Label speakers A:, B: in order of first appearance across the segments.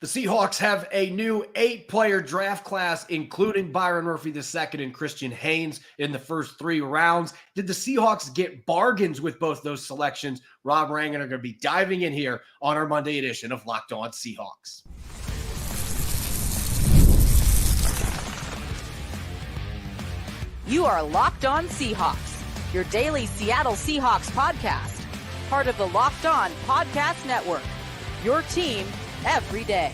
A: The Seahawks have a new 8-player draft class, including Byron Murphy II and Christian Haynes in the first 3 rounds. Did the Seahawks get bargains with both those selections? Rob Rang and I are going to be diving in here on our Monday edition of Locked On Seahawks.
B: You are Locked On Seahawks, your daily Seattle Seahawks podcast, part of the Locked On Podcast Network, your team every day.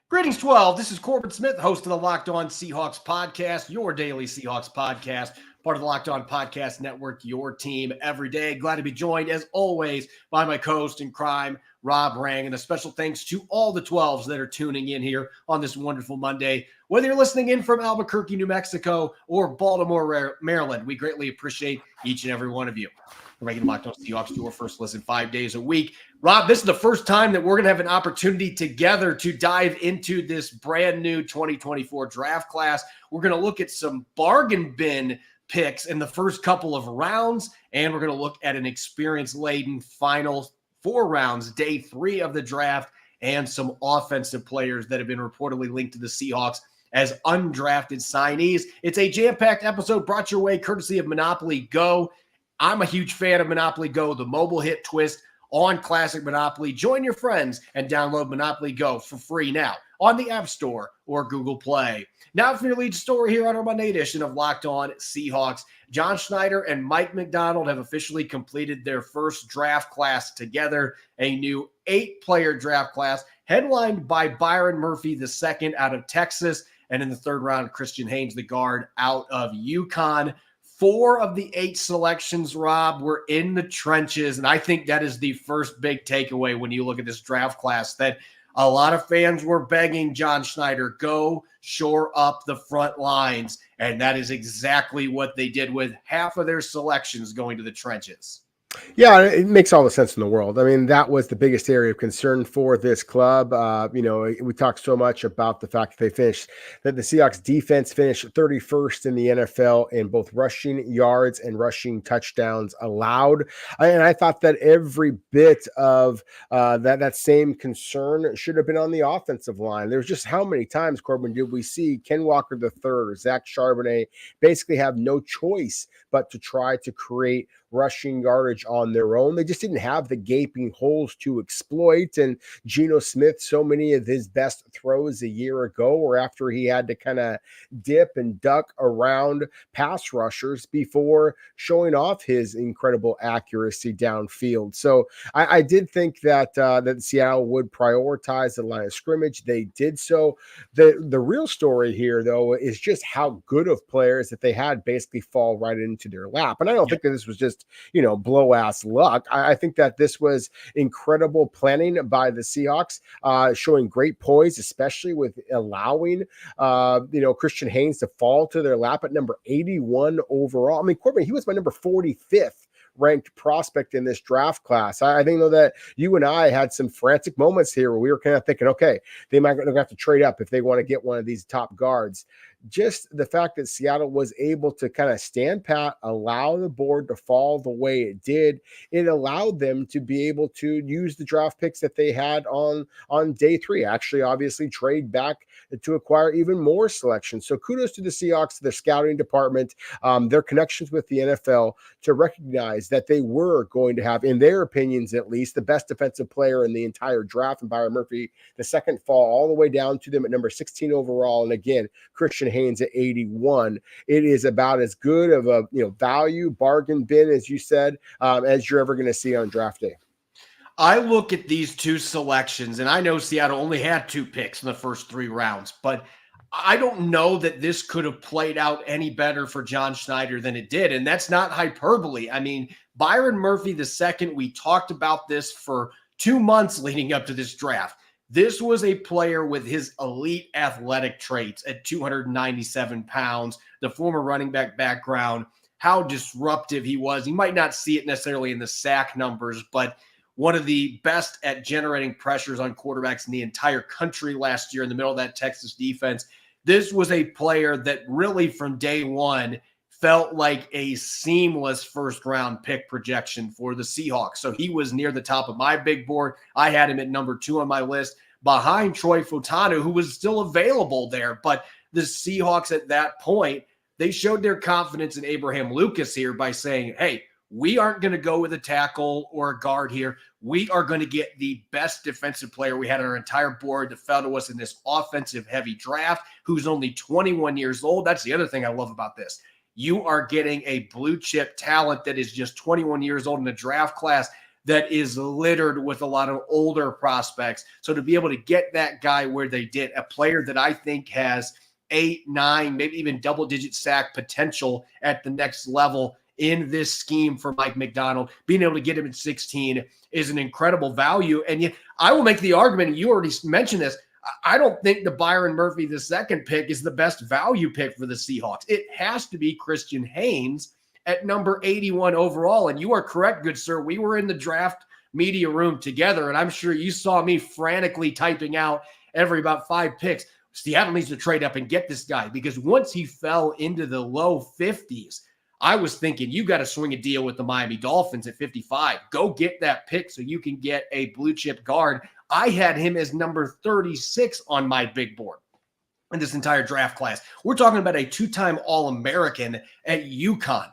A: Greetings, 12. This is Corbin Smith, host of the Locked On Seahawks podcast, your daily Seahawks podcast, part of the Locked On Podcast Network, your team every day. Glad to be joined, as always, by my co-host in crime, Rob Rang. And a special thanks to all the 12s that are tuning in here on this wonderful Monday. Whether you're listening in from Albuquerque, New Mexico, or Baltimore, Maryland, we greatly appreciate each and every one of you. Making Locked On Seahawks your first listen 5 days a week. Rob, this is the first time that we're going to have an opportunity together to dive into this brand new 2024 draft class. We're going to look at some bargain bin picks in the first couple of rounds, and we're going to look at an experience-laden final 4 rounds, day 3 of the draft, and some offensive players that have been reportedly linked to the Seahawks as undrafted signees. It's a jam-packed episode brought your way courtesy of Monopoly Go. I'm a huge fan of Monopoly Go, the mobile hit twist on classic Monopoly. Join your friends and download Monopoly Go for free now on the App Store or Google Play. Now for your lead story here on our Monday edition of Locked On Seahawks. John Schneider and Mike McDonald have officially completed their first draft class together, a new 8-player draft class headlined by Byron Murphy II out of Texas, and in the 3rd round, Christian Haynes, the guard, out of UConn. 4 of the 8 selections, Rob, were in the trenches, and I think that is the first big takeaway when you look at this draft class, that a lot of fans were begging John Schneider, go shore up the front lines, and that is exactly what they did with half of their selections going to the trenches.
C: Yeah, it makes all the sense in the world. I mean, that was the biggest area of concern for this club. We talked so much about the fact that the Seahawks defense finished 31st in the NFL in both rushing yards and rushing touchdowns allowed. And I thought that every bit of that same concern should have been on the offensive line. There's just how many times, Corbin, did we see Ken Walker III, Zach Charbonnet basically have no choice but to try to create rushing yardage on their own. They just didn't have the gaping holes to exploit. And Geno Smith, so many of his best throws a year ago were after he had to kind of dip and duck around pass rushers before showing off his incredible accuracy downfield. So I did think that Seattle would prioritize the line of scrimmage. They did so. The real story here, though, is just how good of players that they had basically fall right into their lap. And I don't think that this was just blow ass luck. I think that this was incredible planning by the Seahawks, showing great poise, especially with allowing, Christian Haynes to fall to their lap at number 81 overall. I mean, Corbin, he was my number 45th ranked prospect in this draft class. I think, though, that you and I had some frantic moments here where we were kind of thinking, okay, they're going to have to trade up if they want to get one of these top guards. Just the fact that Seattle was able to kind of stand pat, allow the board to fall the way it did, it allowed them to be able to use the draft picks that they had on day 3. Actually, obviously, trade back to acquire even more selections. So kudos to the Seahawks, their scouting department, their connections with the NFL to recognize that they were going to have, in their opinions at least, the best defensive player in the entire draft, and Byron Murphy II fall all the way down to them at number 16 overall. And again, Christian Haynes at 81. It is about as good of a value bargain bin, as you said, as you're ever going to see on draft day.
A: I look at these 2 selections, and I know Seattle only had 2 picks in the first 3 rounds, but I don't know that this could have played out any better for John Schneider than it did. And that's not hyperbole. I mean, Byron Murphy II, we talked about this for 2 months leading up to this draft. This was a player with his elite athletic traits at 297 pounds, the former running back background, how disruptive he was. You might not see it necessarily in the sack numbers, but one of the best at generating pressures on quarterbacks in the entire country last year in the middle of that Texas defense. This was a player that really from day one felt like a seamless first-round pick projection for the Seahawks. So he was near the top of my big board. I had him at number 2 on my list. behind Troy Fautanu, who was still available there. But the Seahawks at that point, they showed their confidence in Abraham Lucas here by saying, hey, we aren't going to go with a tackle or a guard here. We are going to get the best defensive player we had on our entire board that fell to us in this offensive-heavy draft, who's only 21 years old. That's the other thing I love about this. You are getting a blue-chip talent that is just 21 years old in a draft class that is littered with a lot of older prospects. So to be able to get that guy where they did, a player that I think has 8, 9, maybe even double-digit sack potential at the next level in this scheme for Mike Macdonald, being able to get him at 16 is an incredible value. And yet I will make the argument, and you already mentioned this, I don't think the Byron Murphy II pick is the best value pick for the Seahawks. It has to be Christian Haynes at number 81 overall. And you are correct, good sir. We were in the draft media room together, and I'm sure you saw me frantically typing out every about 5 picks. Seattle needs to trade up and get this guy, because once he fell into the low 50s, I was thinking, you got to swing a deal with the Miami Dolphins at 55. Go get that pick so you can get a blue chip guard. I had him as number 36 on my big board in this entire draft class. We're talking about a 2-time All-American at UConn.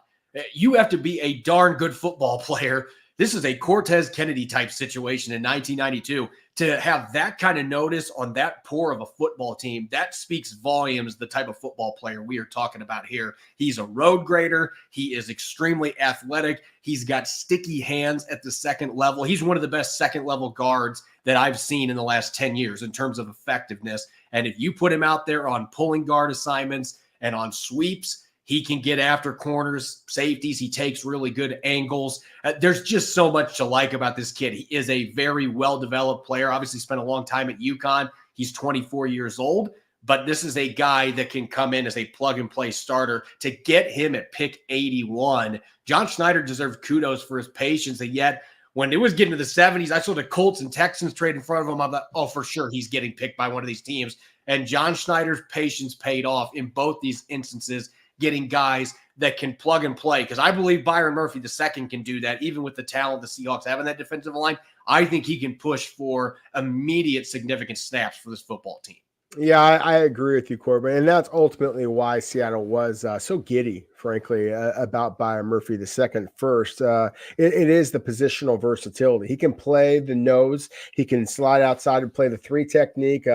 A: You have to be a darn good football player. This is a Cortez Kennedy type situation in 1992. To have that kind of notice on that poor of a football team, that speaks volumes, the type of football player we are talking about here. He's a road grader. He is extremely athletic. He's got sticky hands at the second level. He's one of the best second level guards that I've seen in the last 10 years in terms of effectiveness. And if you put him out there on pulling guard assignments and on sweeps, he can get after corners, safeties. He takes really good angles. There's just so much to like about this kid. He is a very well-developed player. Obviously spent a long time at UConn. He's 24 years old, but this is a guy that can come in as a plug-and-play starter. To get him at pick 81, John Schneider deserved kudos for his patience, and yet when it was getting to the 70s, I saw the Colts and Texans trade in front of him. I thought, oh, for sure, he's getting picked by one of these teams. And John Schneider's patience paid off in both these instances, getting guys that can plug and play. Because I believe Byron Murphy II can do that, even with the talent the Seahawks have in that defensive line. I think he can push for immediate significant snaps for this football team.
C: Yeah, I agree with you, Corbin. And that's ultimately why Seattle was so giddy, frankly, about Byron Murphy II first. It is the positional versatility. He can play the nose. He can slide outside and play the 3 technique,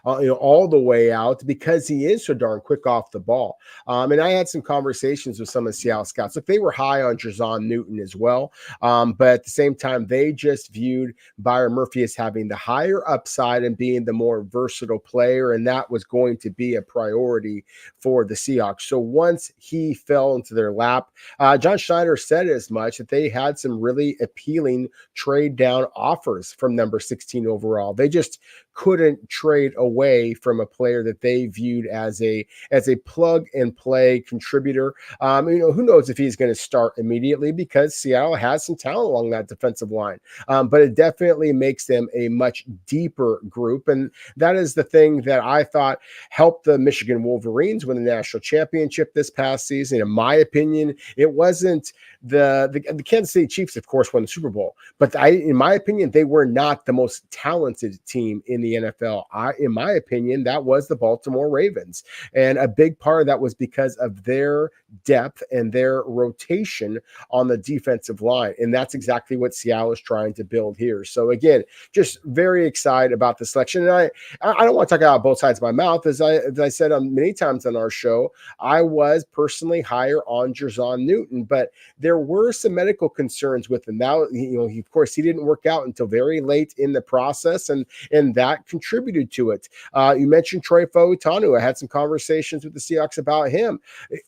C: all the way out, because he is so darn quick off the ball. And I had some conversations with some of the Seattle scouts. Look, they were high on John Newton as well. But at the same time, they just viewed Byron Murphy as having the higher upside and being the more versatile player. And that was going to be a priority for the Seahawks. So once he fell into their lap, John Schneider said as much, that they had some really appealing trade down offers from number 16 overall. They just couldn't trade away from a player that they viewed as a plug and play contributor. Who knows if he's going to start immediately, because Seattle has some talent along that defensive line. But it definitely makes them a much deeper group. And that is the thing that I thought helped the Michigan Wolverines win the national championship this past season. In my opinion, it wasn't the Kansas City Chiefs, of course, won the Super Bowl, but in my opinion, they were not the most talented team in the NFL. In my opinion, that was the Baltimore Ravens. And a big part of that was because of their depth and their rotation on the defensive line. And that's exactly what Seattle is trying to build here. So again, just very excited about the selection. And I don't want to talk out both sides of my mouth. As I said many times on our show, I was personally higher on John Newton, but there were some medical concerns with him. Now, of course, he didn't work out until very late in the process, and that contributed to it. You mentioned Troy Fautanu. I had some conversations with the Seahawks about him.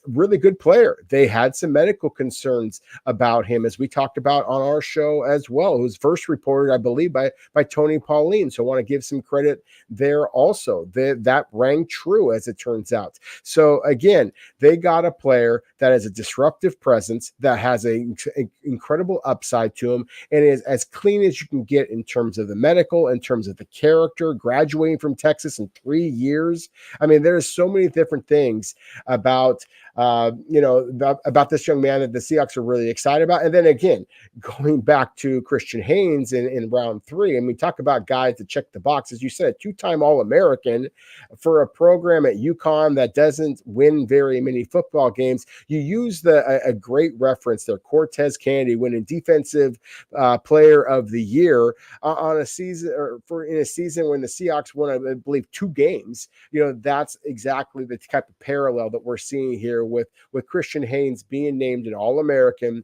C: Really good player. They had some medical concerns about him, as we talked about on our show as well. It was first reported, I believe, by Tony Pauline. So I want to give some credit there also. That rang true, as it turns out. So again, they got a player that has a disruptive presence, that has an incredible upside to him, and is as clean as you can get in terms of the medical, in terms of the character, graduating from Texas in 3 years. I mean, there's so many different things about about this young man that the Seahawks are really excited about. And then again, going back to Christian Haynes in round 3, and we talk about guys that check the box, as you said, 2-time All-American for a program at UConn that doesn't win very many football games. You use a great reference there, Cortez Kennedy winning Defensive Player of the Year on a season, in a season when the Seahawks won, I believe, 2 games. That's exactly the type of parallel that we're seeing here with Christian Haynes being named an All-American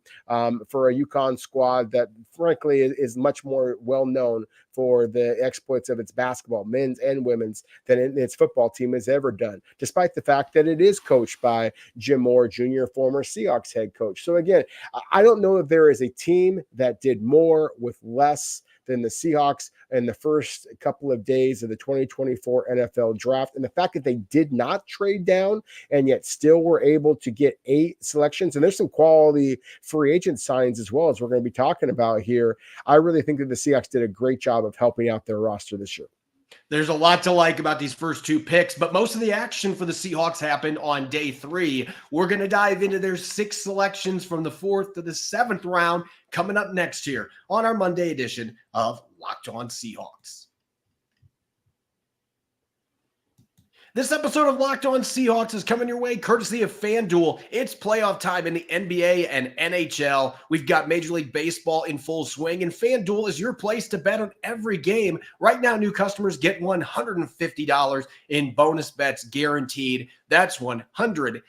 C: for a UConn squad that, frankly, is much more well-known for the exploits of its basketball, men's and women's, than its football team has ever done, despite the fact that it is coached by Jim Moore Jr., former Seahawks head coach. So again, I don't know if there is a team that did more with less than the Seahawks in the first couple of days of the 2024 NFL draft. And the fact that they did not trade down and yet still were able to get 8 selections. And there's some quality free agent signs as well, as we're going to be talking about here. I really think that the Seahawks did a great job of helping out their roster this year.
A: There's a lot to like about these first 2 picks, but most of the action for the Seahawks happened on day 3. We're going to dive into their 6 selections from the 4th to the 7th round coming up next year on our Monday edition of Locked On Seahawks. This episode of Locked On Seahawks is coming your way courtesy of FanDuel. It's playoff time in the NBA and NHL. We've got Major League Baseball in full swing, and FanDuel is your place to bet on every game. Right now, new customers get $150 in bonus bets guaranteed. That's $150,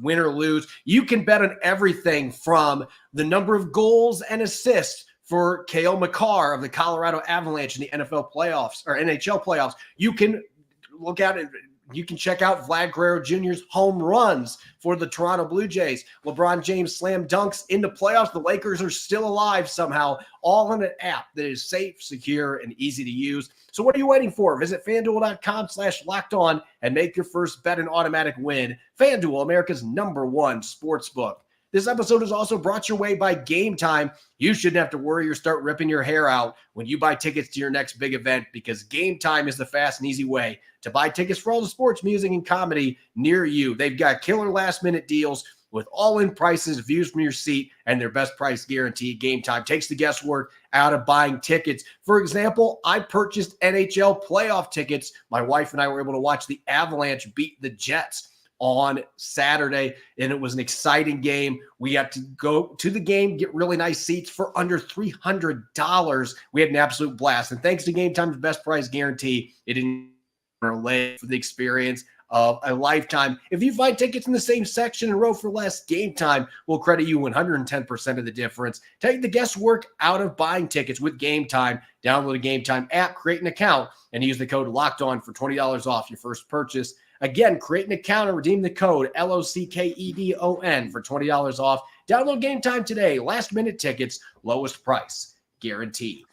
A: win or lose. You can bet on everything from the number of goals and assists for Cale Makar of the Colorado Avalanche in the NFL playoffs or NHL playoffs. You can look at it. You can check out Vlad Guerrero Jr.'s home runs for the Toronto Blue Jays. LeBron James slam dunks in the playoffs. The Lakers are still alive somehow, all in an app that is safe, secure, and easy to use. So what are you waiting for? Visit FanDuel.com/lockedon and make your first bet an automatic win. FanDuel, America's #1 sportsbook. This episode is also brought your way by Game Time. You shouldn't have to worry or start ripping your hair out when you buy tickets to your next big event, because Game Time is the fast and easy way to buy tickets for all the sports, music, and comedy near you. They've got killer last-minute deals with all-in prices, views from your seat, and their best price guarantee. Game Time takes the guesswork out of buying tickets. For example, I purchased NHL playoff tickets. My wife and I were able to watch the Avalanche beat the Jets on Saturday, and it was an exciting game. We got to go to the game, get really nice seats for under $300. We had an absolute blast, and thanks to Game Time's best price guarantee, it didn't relay for the experience of a lifetime. If you find tickets in the same section and row for less, Game Time will credit you 110% of the difference. Take the guesswork out of buying tickets with Game Time. Download a Game Time app, create an account, and use the code LOCKEDON for $20 off your first purchase. Again, create an account and redeem the code LOCKEDON for $20 off. Download Game Time today. Last minute tickets, lowest price guaranteed.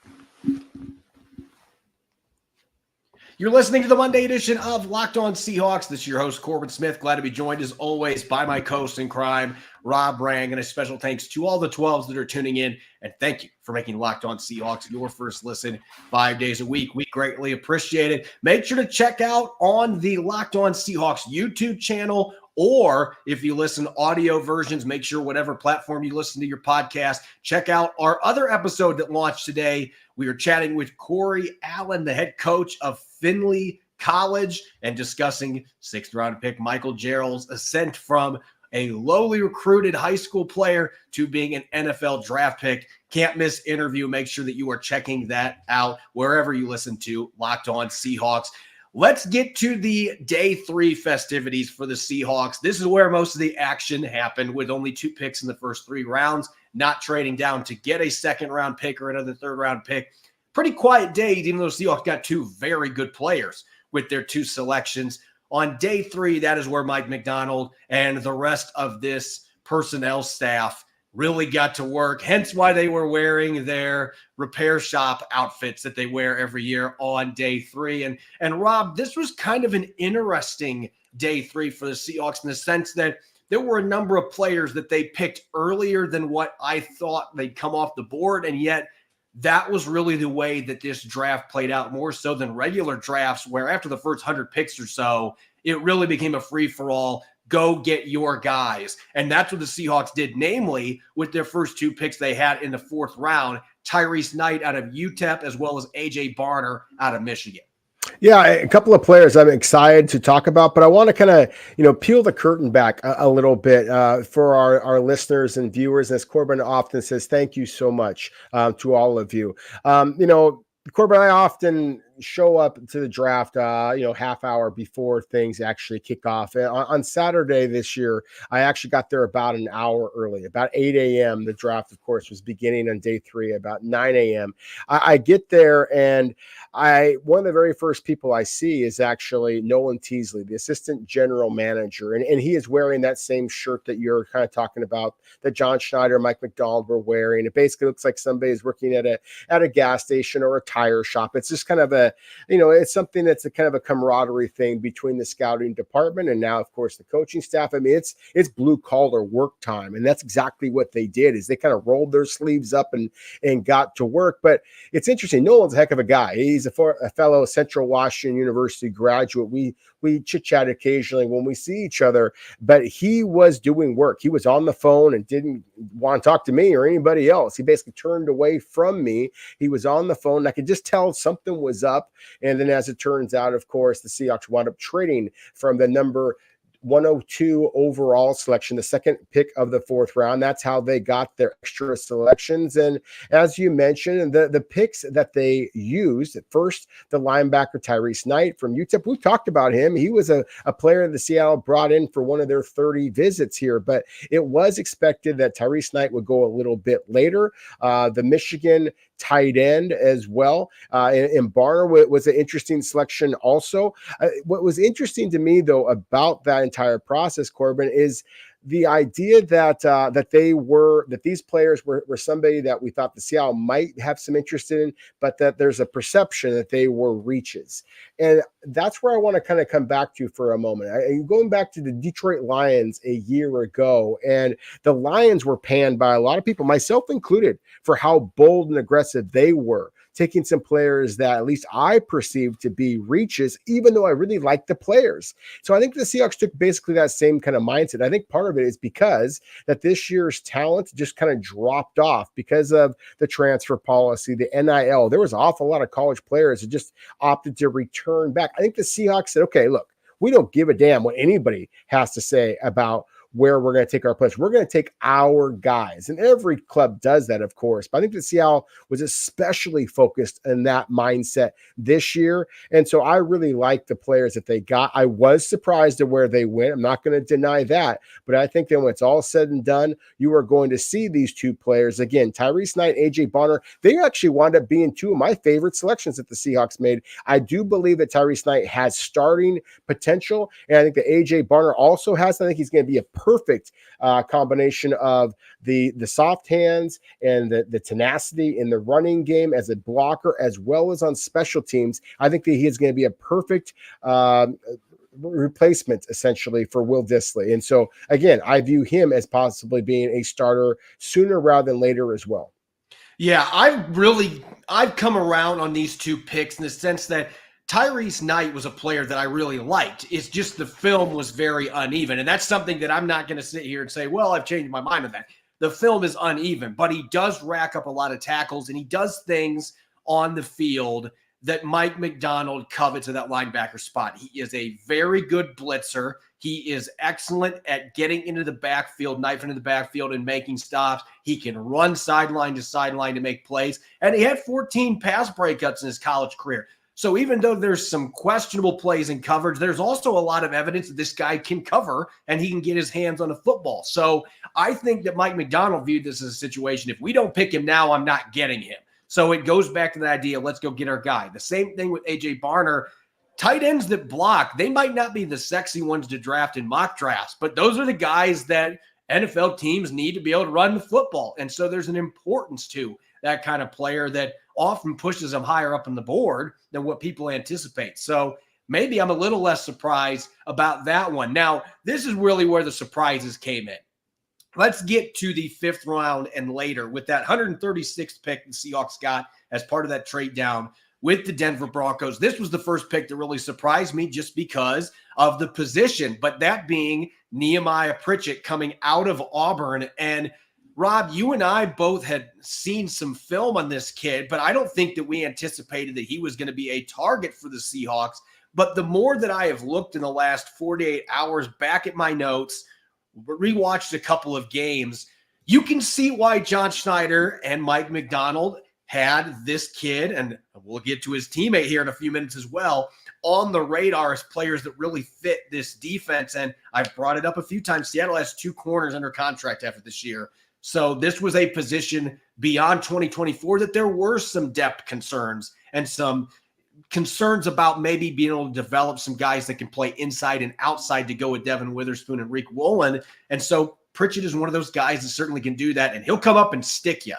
A: You're listening to the Monday edition of Locked On Seahawks. This is your host, Corbin Smith. Glad to be joined, as always, by my co-host in crime, Rob Rang. And a special thanks to all the 12s that are tuning in. And thank you for making Locked On Seahawks your first listen 5 days a week. We greatly appreciate it. Make sure to check out on the Locked On Seahawks YouTube channel, or if you listen audio versions, make sure whatever platform you listen to your podcast, check out our other episode that launched today. We are chatting with Corey Allen, the head coach of Findlay College, and discussing 6th-round pick Michael Jarrell's ascent from a lowly recruited high school player to being an NFL draft pick. Can't miss interview. Make sure that you are checking that out wherever you listen to Locked On Seahawks. Let's get to the day 3 festivities for the Seahawks. This is where most of the action happened, with only 2 picks in the first 3 rounds, not trading down to get a 2nd-round pick or another 3rd-round pick. Pretty quiet day, even though the Seahawks got 2 very good players with their 2 selections. On day 3, that is where Mike McDonald and the rest of this personnel staff really got to work, hence why they were wearing their repair shop outfits that they wear every year on day 3. And Rob, this was kind of an interesting day 3 for the Seahawks in the sense that there were a number of players that they picked earlier than what I thought they'd come off the board, and yet that was really the way that this draft played out, more so than regular drafts, where after the first 100 picks or so, it really became a free-for-all. go get your guys. And that's what the Seahawks did, namely with their first 2 picks they had in the 4th round, Tyrese Knight out of UTEP, as well as AJ Barner out of Michigan.
C: Yeah, a couple of players I'm excited to talk about, but I want to kind of, peel the curtain back a little bit for our listeners and viewers. As Corbin often says, thank you so much to all of you. Corbin, I often show up to the draft, half hour before things actually kick off. On Saturday this year, I actually got there about an hour early, about 8 a.m. The draft, of course, was beginning on day 3, about 9 a.m. I get there, and one of the very first people I see is actually Nolan Teasley, the assistant general manager, and he is wearing that same shirt that you're kind of talking about, that John Schneider, Mike McDonald were wearing. It basically looks like somebody's working at a gas station or a tire shop. It's just kind of it's something that's a kind of a camaraderie thing between the scouting department and now, of course, the coaching staff. I mean, it's blue collar work time, and that's exactly what they did. Is they kind of rolled their sleeves up and got to work. But it's interesting. Nolan's a heck of a guy. He's a fellow Central Washington University graduate. We chit chat occasionally when we see each other, but he was doing work. He was on the phone and didn't want to talk to me or anybody else. He basically turned away from me. He was on the phone, and I could just tell something was up. And then, as it turns out, of course, the Seahawks wound up trading from the number 102 overall selection, the 2nd pick of the 4th round. That's how they got their extra selections. And as you mentioned, the picks that they used, at first, the linebacker Tyrese Knight from UTEP, we talked about him. He was a player that Seattle brought in for one of their 30 visits here, but it was expected that Tyrese Knight would go a little bit later. The Michigan tight end as well. And Barner was an interesting selection also. What was interesting to me, though, about that entire process, Corbin, is the idea that these players were somebody that we thought the Seattle might have some interest in, but that there's a perception that they were reaches. And that's where I want to kind of come back to for a moment. Going back to the Detroit Lions a year ago, and the Lions were panned by a lot of people, myself included, for how bold and aggressive they were, taking some players that at least I perceived to be reaches, even though I really liked the players. So I think the Seahawks took basically that same kind of mindset. I think part of it is because that this year's talent just kind of dropped off because of the transfer policy, the NIL. There was an awful lot of college players that just opted to return back. I think the Seahawks said, okay, look, we don't give a damn what anybody has to say about where we're going to take our players. We're going to take our guys. And every club does that, of course. But I think that Seattle was especially focused in that mindset this year. And so I really like the players that they got. I was surprised at where they went. I'm not going to deny that. But I think that when it's all said and done, you are going to see these 2 players. Again, Tyrese Knight, AJ Barner, they actually wound up being 2 of my favorite selections that the Seahawks made. I do believe that Tyrese Knight has starting potential. And I think that AJ Barner also has. I think he's going to be a perfect combination of the soft hands and the tenacity in the running game as a blocker, as well as on special teams. I think that he is going to be a perfect replacement, essentially, for Will Dissly. And so, again, I view him as possibly being a starter sooner rather than later as well.
A: Yeah, I've come around on these 2 picks in the sense that Tyrese Knight was a player that I really liked. It's just the film was very uneven. And that's something that I'm not going to sit here and say, well, I've changed my mind on that. The film is uneven, but he does rack up a lot of tackles, and he does things on the field that Mike McDonald covets at that linebacker spot. He is a very good blitzer. He is excellent at getting into the backfield, knifing into the backfield and making stops. He can run sideline to sideline to make plays. And he had 14 pass breakups in his college career. So even though there's some questionable plays in coverage, there's also a lot of evidence that this guy can cover and he can get his hands on the football. So I think that Mike McDonald viewed this as a situation. If we don't pick him now, I'm not getting him. So it goes back to the idea, let's go get our guy. The same thing with AJ Barner. Tight ends that block, they might not be the sexy ones to draft in mock drafts, but those are the guys that NFL teams need to be able to run the football. And so there's an importance to that kind of player that often pushes them higher up on the board than what people anticipate. So maybe I'm a little less surprised about that one. Now, this is really where the surprises came in. Let's get to the 5th round and later with that 136th pick the Seahawks got as part of that trade down with the Denver Broncos. This was the first pick that really surprised me just because of the position, but that being Nehemiah Pritchett coming out of Auburn. And Rob, you and I both had seen some film on this kid, but I don't think that we anticipated that he was going to be a target for the Seahawks. But the more that I have looked in the last 48 hours back at my notes, rewatched a couple of games, you can see why John Schneider and Mike Macdonald had this kid, and we'll get to his teammate here in a few minutes as well, on the radar as players that really fit this defense. And I've brought it up a few times. Seattle has 2 corners under contract after this year. So this was a position beyond 2024 that there were some depth concerns and some concerns about maybe being able to develop some guys that can play inside and outside to go with Devin Witherspoon and Reek Woolen. And so Pritchett is one of those guys that certainly can do that, and he'll come up and stick you.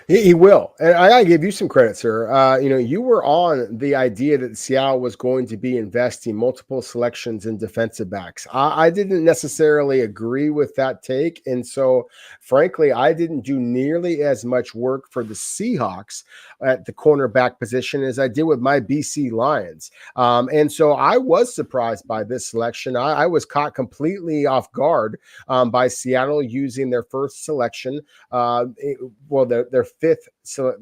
C: He will. And I gotta give you some credit, sir. You were on the idea that Seattle was going to be investing multiple selections in defensive backs. I didn't necessarily agree with that take. And so, frankly, I didn't do nearly as much work for the Seahawks at the cornerback position as I did with my BC Lions. And so I was surprised by this selection. I was caught completely off guard by Seattle using their first selection. Their fifth, so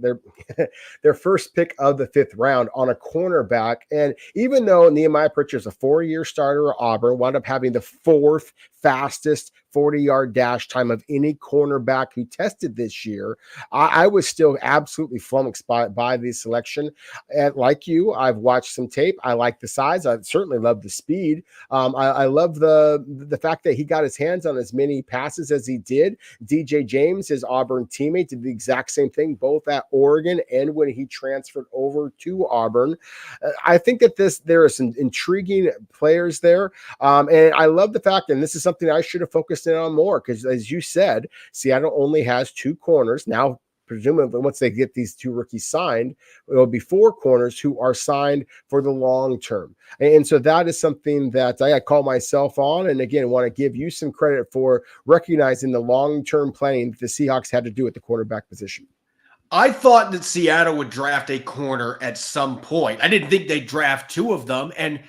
C: their first pick of the 5th round on a cornerback. And even though Nehemiah Pritchett is a 4-year starter at Auburn, wound up having the 4th fastest 40-yard dash time of any cornerback who tested this year, I was still absolutely flummoxed by the selection. And like you, I've watched some tape. I like the size. I certainly love the speed. I love the fact that he got his hands on as many passes as he did. DJ James, his Auburn teammate, did the exact same thing, both at Oregon and when he transferred over to Auburn. I think that there are some intriguing players there. And I love the fact, and this is something I should have focused in on more, because as you said, Seattle only has 2 corners. Now, presumably, once they get these 2 rookies signed, it will be 4 corners who are signed for the long term. And so that is something that I call myself on. And again, want to give you some credit for recognizing the long-term planning that the Seahawks had to do at the quarterback position.
A: I thought that Seattle would draft a corner at some point. I didn't think they'd draft 2 of them. And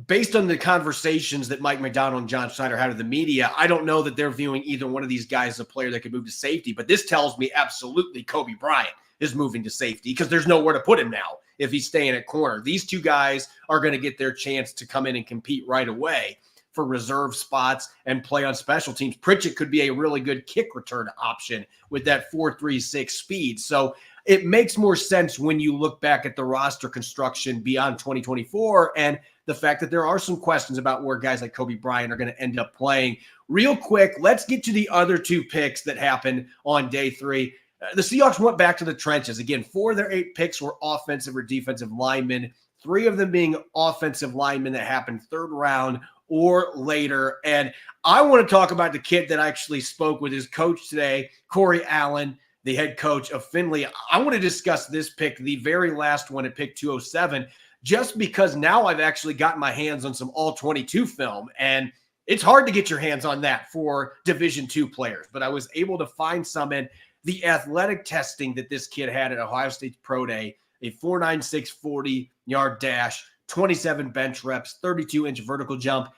A: based on the conversations that Mike Macdonald and John Schneider had with the media, I don't know that they're viewing either one of these guys as a player that could move to safety. But this tells me absolutely Coby Bryant is moving to safety, because there's nowhere to put him now if he's staying at corner. These 2 guys are going to get their chance to come in and compete right away for reserve spots and play on special teams. Pritchett could be a really good kick return option with that 4.36 speed. So it makes more sense when you look back at the roster construction beyond 2024 and the fact that there are some questions about where guys like Coby Bryant are going to end up playing. Real quick, let's get to the other 2 picks that happened on day 3. The Seahawks went back to the trenches. Again, 4 of their 8 picks were offensive or defensive linemen, 3 of them being offensive linemen that happened 3rd round or later. And I want to talk about the kid that actually spoke with his coach today, Corey Allen, the head coach of Findlay. I want to discuss this pick, the very last one at pick 207, just because now I've actually gotten my hands on some all-22 film, and it's hard to get your hands on that for Division II players. But I was able to find some in the athletic testing that this kid had at Ohio State's Pro Day, a 4.96 40-yard dash, 27 bench reps, 32-inch vertical jump.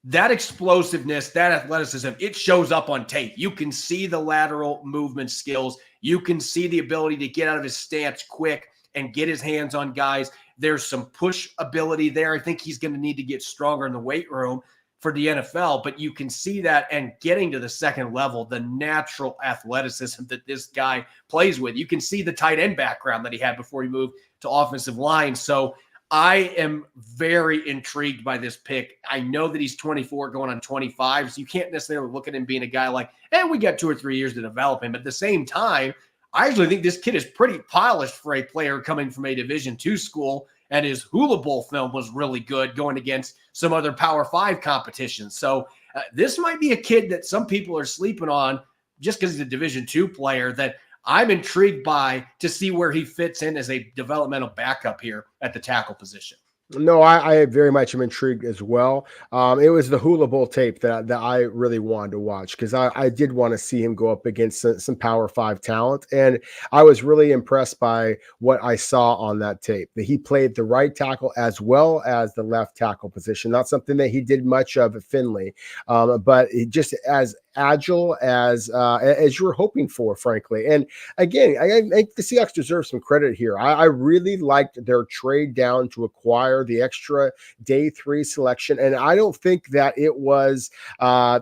A: That explosiveness, that athleticism, it shows up on tape. You can see the lateral movement skills. You can see the ability to get out of his stance quick and get his hands on guys. There's some push ability there. I think he's going to need to get stronger in the weight room for the NFL, but you can see that, and getting to the second level, the natural athleticism that this guy plays with. You can see the tight end background that he had before he moved to offensive line. So I am very intrigued by this pick. I know that he's 24 going on 25, so you can't necessarily look at him being a guy like, we got 2 or 3 years to develop him. But at the same time, I actually think this kid is pretty polished for a player coming from a Division II school, and his Hula Bowl film was really good going against some other Power 5 competitions. So this might be a kid that some people are sleeping on just because he's a Division II player that I'm intrigued by to see where he fits in as a developmental backup here at the tackle position.
C: No, I very much am intrigued as well. It was the Hula Bowl tape that I really wanted to watch because I did want to see him go up against some Power 5 talent. And I was really impressed by what I saw on that tape, that he played the right tackle as well as the left tackle position. Not something that he did much of at Finley, but just as agile as you were hoping for, frankly. And again, I think the Seahawks deserve some credit here. I really liked their trade down to acquire the extra day 3 selection, and I don't think that it was I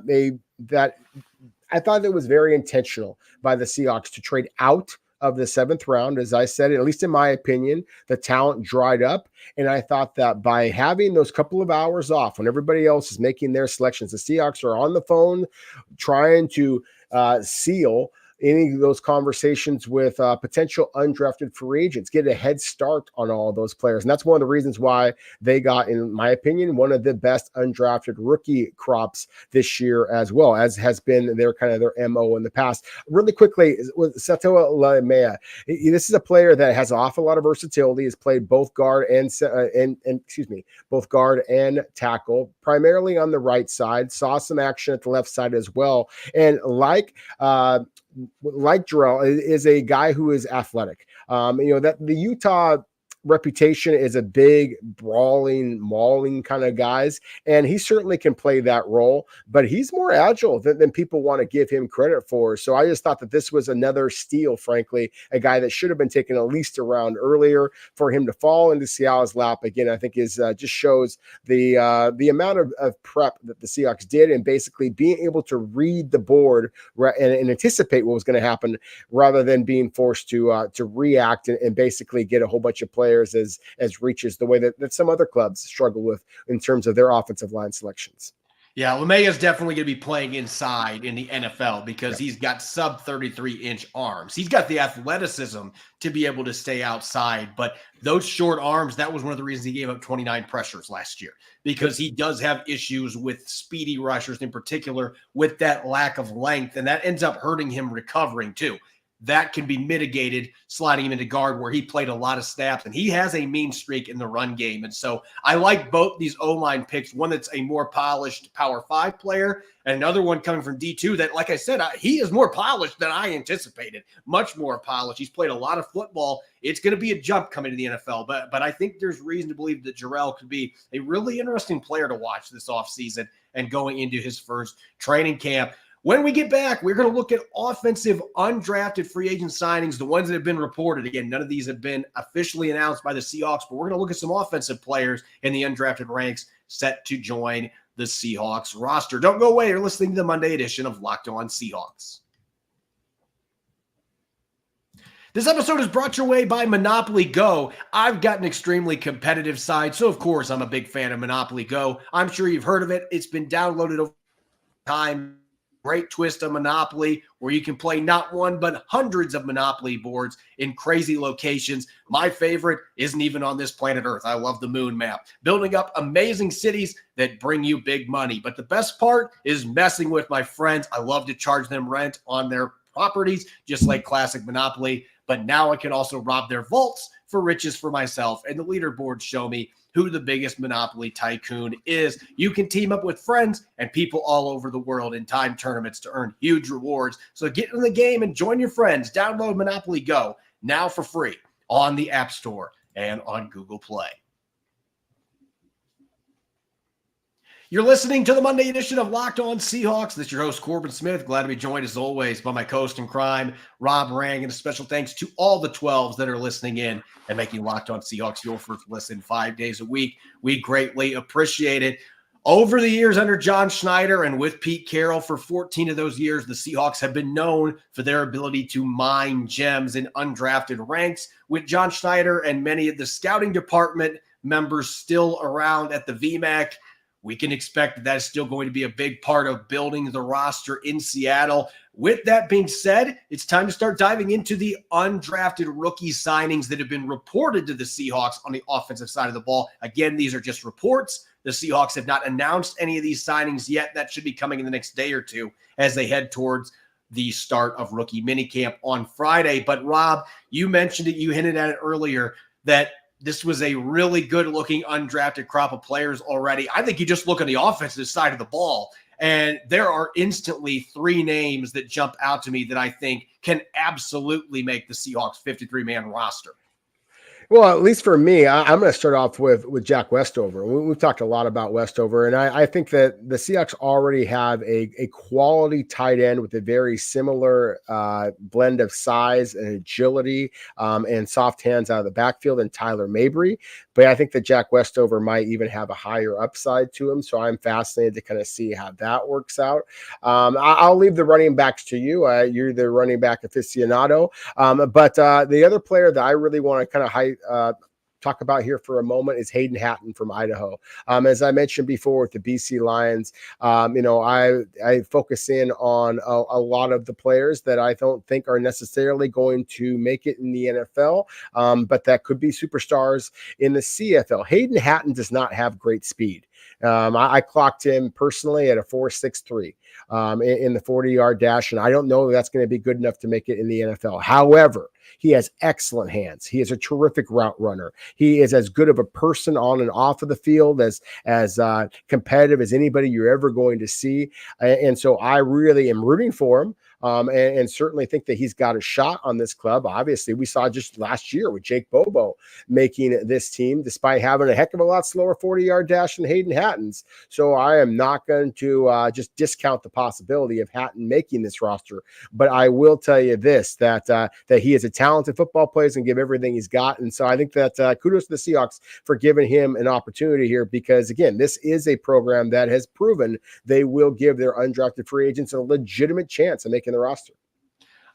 C: thought it was very intentional by the Seahawks to trade out of the 7th round. As I said, at least in my opinion, the talent dried up. And I thought that by having those couple of hours off when everybody else is making their selections, the Seahawks are on the phone trying to seal any of those conversations with potential undrafted free agents, get a head start on all of those players. And that's one of the reasons why they got, in my opinion, one of the best undrafted rookie crops this year as well, as has been their kind of their MO in the past. Really quickly, with Satoa Laimea, this is a player that has an awful lot of versatility, has played both guard and both guard and tackle, primarily on the right side, saw some action at the left side as well. And like Jarrell is a guy who is athletic. That the Utah reputation is a big, brawling, mauling kind of guys, and he certainly can play that role, but he's more agile than people want to give him credit for. So I just thought that this was another steal, frankly, a guy that should have been taken at least a round earlier. For him to fall into Seattle's lap again, I think is just shows the amount of prep that the Seahawks did, and basically being able to read the board and anticipate what was going to happen rather than being forced to react and basically get a whole bunch of players as reaches the way that some other clubs struggle with in terms of their offensive line selections.
A: Yeah, LeMay is definitely going to be playing inside in the NFL because he's got sub 33-inch arms. He's got the athleticism to be able to stay outside, but those short arms, that was one of the reasons he gave up 29 pressures last year, because he does have issues with speedy rushers, in particular with that lack of length, and that ends up hurting him recovering too. That can be mitigated sliding him into guard, where he played a lot of snaps, and he has a mean streak in the run game. And so I like both these O-line picks, one that's a more polished Power 5 player and another one coming from D2 that, like I said, he is more polished than I anticipated, much more polished. He's played a lot of football. It's going to be a jump coming to the NFL, but I think there's reason to believe that Jarrell could be a really interesting player to watch this offseason and going into his first training camp. When we get back, we're going to look at offensive undrafted free agent signings, the ones that have been reported. Again, none of these have been officially announced by the Seahawks, but we're going to look at some offensive players in the undrafted ranks set to join the Seahawks roster. Don't go away. You're listening to the Monday edition of Locked On Seahawks. This episode is brought your way by Monopoly Go. I've got an extremely competitive side, so of course I'm a big fan of Monopoly Go. I'm sure you've heard of it. It's been downloaded over time. Great twist of Monopoly where you can play not one, but hundreds of Monopoly boards in crazy locations. My favorite isn't even on this planet Earth. I love the moon map. Building up amazing cities that bring you big money. But the best part is messing with my friends. I love to charge them rent on their properties, just like classic Monopoly. But now I can also rob their vaults for riches for myself. And the leaderboards show me who the biggest Monopoly tycoon is. You can team up with friends and people all over the world in time tournaments to earn huge rewards. So get in the game and join your friends. Download Monopoly Go now for free on the App Store and on Google Play. You're listening to the Monday edition of Locked On Seahawks. This is your host, Corbin Smith. Glad to be joined, as always, by my co-host in crime, Rob Rang. And a special thanks to all the 12s that are listening in and making Locked On Seahawks your first listen 5 days a week. We greatly appreciate it. Over the years under John Schneider and with Pete Carroll, for 14 of those years, the Seahawks have been known for their ability to mine gems in undrafted ranks. With John Schneider and many of the scouting department members still around at the VMAC, we can expect that is still going to be a big part of building the roster in Seattle. With that being said, it's time to start diving into the undrafted rookie signings that have been reported to the Seahawks on the offensive side of the ball. Again, these are just reports. The Seahawks have not announced any of these signings yet. That should be coming in the next day or two as they head towards the start of rookie minicamp on Friday. But Rob, you mentioned it, you hinted at it earlier, that this was a really good-looking undrafted crop of players already. I think you just look on the offensive side of the ball, and there are instantly 3 names that jump out to me that I think can absolutely make the Seahawks 53-man roster.
C: Well, at least for me, I'm going to start off with Jack Westover. We've talked a lot about Westover, and I think that the Seahawks already have a quality tight end with a very similar blend of size and agility and soft hands out of the backfield in Tyler Mabry. But I think that Jack Westover might even have a higher upside to him, so I'm fascinated to kind of see how that works out. I'll leave the running backs to you. You're the running back aficionado. But the other player that I really want to kind of talk about here for a moment is Hayden Hatton from Idaho. As I mentioned before with the BC Lions, I focus in on a lot of the players that I don't think are necessarily going to make it in the NFL, but that could be superstars in the CFL. Hayden Hatton does not have great speed. I clocked him personally at a 4.63 in the 40-yard dash, and I don't know if that's going to be good enough to make it in the NFL. However, he has excellent hands. He is a terrific route runner. He is as good of a person on and off of the field, as competitive as anybody you're ever going to see. And so I really am rooting for him. And certainly think that he's got a shot on this club. Obviously, we saw just last year with Jake Bobo making this team, despite having a heck of a lot slower 40-yard dash than Hayden Hatton's. So I am not going to just discount the possibility of Hatton making this roster. But I will tell you this, that he is a talented football player and give everything he's got. And so I think that kudos to the Seahawks for giving him an opportunity here, because, again, this is a program that has proven they will give their undrafted free agents a legitimate chance of making the roster.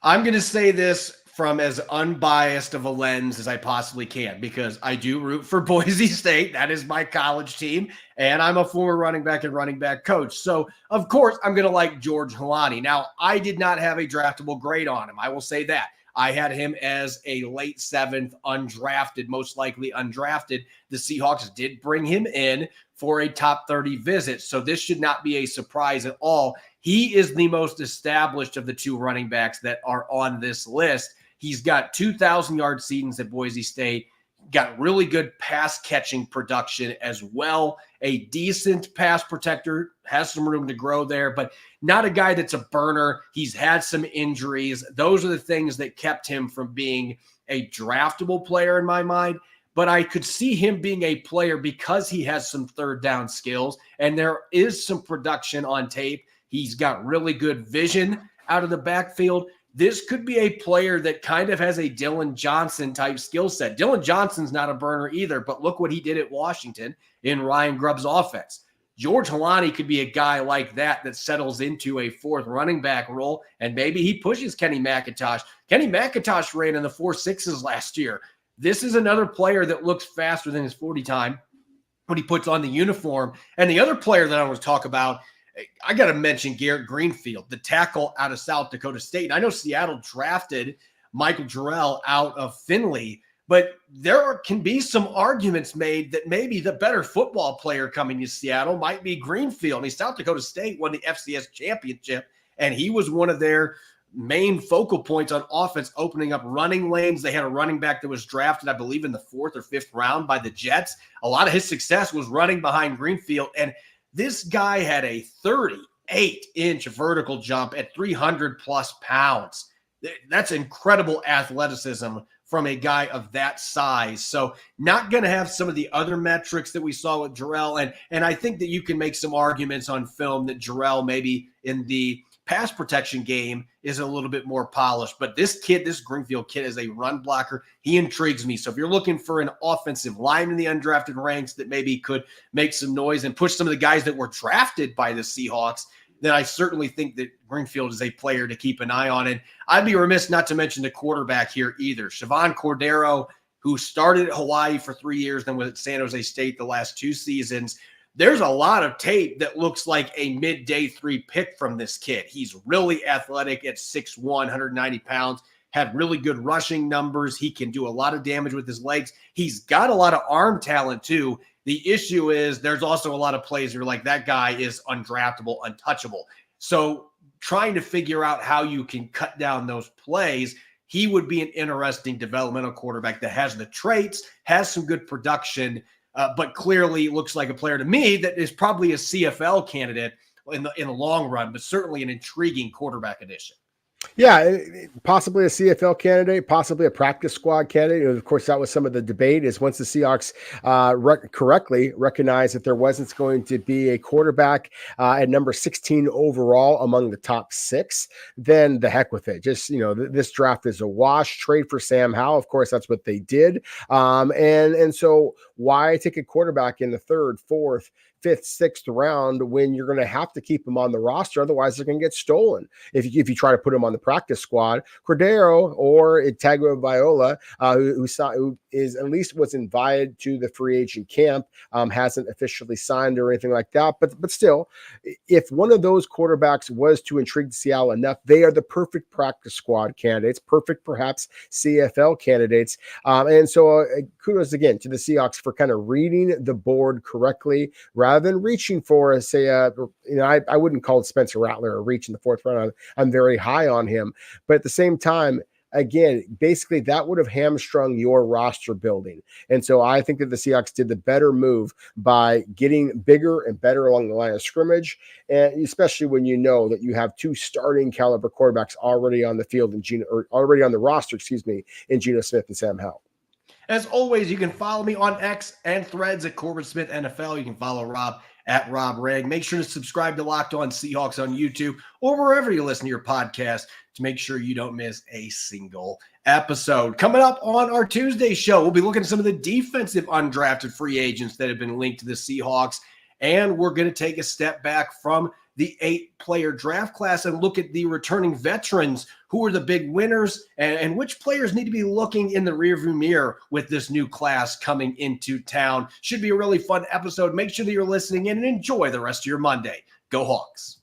A: I'm going to say this from as unbiased of a lens as I possibly can, because I do root for Boise State. That is my college team, and I'm a former running back and running back coach. So, of course, I'm going to like George Helani. Now, I did not have a draftable grade on him. I will say that. I had him as a late 7th undrafted, most likely undrafted. The Seahawks did bring him in for a top 30 visit, so this should not be a surprise at all. He is the most established of the 2 running backs that are on this list. He's got 2,000-yard seasons at Boise State, got really good pass catching production as well, a decent pass protector, has some room to grow there, but not a guy that's a burner. He's had some injuries. Those are the things that kept him from being a draftable player in my mind. But I could see him being a player because he has some third down skills and there is some production on tape. He's got really good vision out of the backfield. This could be a player that kind of has a Dylan Johnson type skill set. Dylan Johnson's not a burner either, but look what he did at Washington in Ryan Grubb's offense. George Helani could be a guy like that settles into a 4th running back role, and maybe he pushes Kenny McIntosh. Kenny McIntosh ran in the 4.6s last year. This is another player that looks faster than his 40 time when he puts on the uniform. And the other player that I want to talk about, I got to mention Garrett Greenfield, the tackle out of South Dakota State. And I know Seattle drafted Michael Jarrell out of Findlay, but there can be some arguments made that maybe the better football player coming to Seattle might be Greenfield. I mean, South Dakota State won the FCS championship, and he was one of their main focal points on offense, opening up running lanes. They had a running back that was drafted, I believe, in the 4th or 5th round by the Jets. A lot of his success was running behind Greenfield, and this guy had a 38-inch vertical jump at 300-plus pounds. That's incredible athleticism from a guy of that size. So not going to have some of the other metrics that we saw with Jarrell. And I think that you can make some arguments on film that Jarrell maybe in the pass protection game is a little bit more polished. But this Greenfield kid is a run blocker. He intrigues me. So if you're looking for an offensive line in the undrafted ranks that maybe could make some noise and push some of the guys that were drafted by the Seahawks, then I certainly think that Greenfield is a player to keep an eye on. And I'd be remiss not to mention the quarterback here either. Siobhan Cordero, who started at Hawaii for 3 years, then was at San Jose State the last 2 seasons. There's a lot of tape that looks like a mid-day 3 pick from this kid. He's really athletic at 6'1", 190 pounds, had really good rushing numbers. He can do a lot of damage with his legs. He's got a lot of arm talent too. The issue is there's also a lot of plays where you're like, that guy is undraftable, untouchable. So trying to figure out how you can cut down those plays, he would be an interesting developmental quarterback that has the traits, has some good production, but clearly looks like a player to me that is probably a CFL candidate in the long run, but certainly an intriguing quarterback addition.
C: Yeah, possibly a CFL candidate, possibly a practice squad candidate. Of course, that was some of the debate is once the Seahawks correctly recognized that there wasn't going to be a quarterback at number 16 overall among the top 6, then the heck with it. Just, this draft is a wash. Trade for Sam Howell. Of course, that's what they did. And so why take a quarterback in the 3rd, 4th, 5th, 6th round when you're going to have to keep them on the roster? Otherwise, they're going to get stolen if you try to put them on the practice squad. Cordero or Tagovailoa, who is at least was invited to the free agent camp, hasn't officially signed or anything like that. But still, if one of those quarterbacks was to intrigue Seattle enough, they are the perfect practice squad candidates, perfect perhaps CFL candidates. And so kudos again to the Seahawks for kind of reading the board correctly rather than reaching for, I wouldn't call Spencer Rattler a reach in the 4th round. I'm very high on him. But at the same time, again, basically that would have hamstrung your roster building. And so I think that the Seahawks did the better move by getting bigger and better along the line of scrimmage, and especially when you know that you have 2 starting caliber quarterbacks already on the field already on the roster, in Geno Smith and Sam Howell.
A: As always, you can follow me on X and Threads at Corbin Smith NFL. You can follow Rob at Rob Reg. Make sure to subscribe to Locked On Seahawks on YouTube or wherever you listen to your podcast to make sure you don't miss a single episode. Coming up on our Tuesday show, we'll be looking at some of the defensive undrafted free agents that have been linked to the Seahawks, and we're going to take a step back from the 8-player draft class and look at the returning veterans. Who are the big winners and which players need to be looking in the rearview mirror with this new class coming into town? Should be a really fun episode. Make sure that you're listening in and enjoy the rest of your Monday. Go Hawks.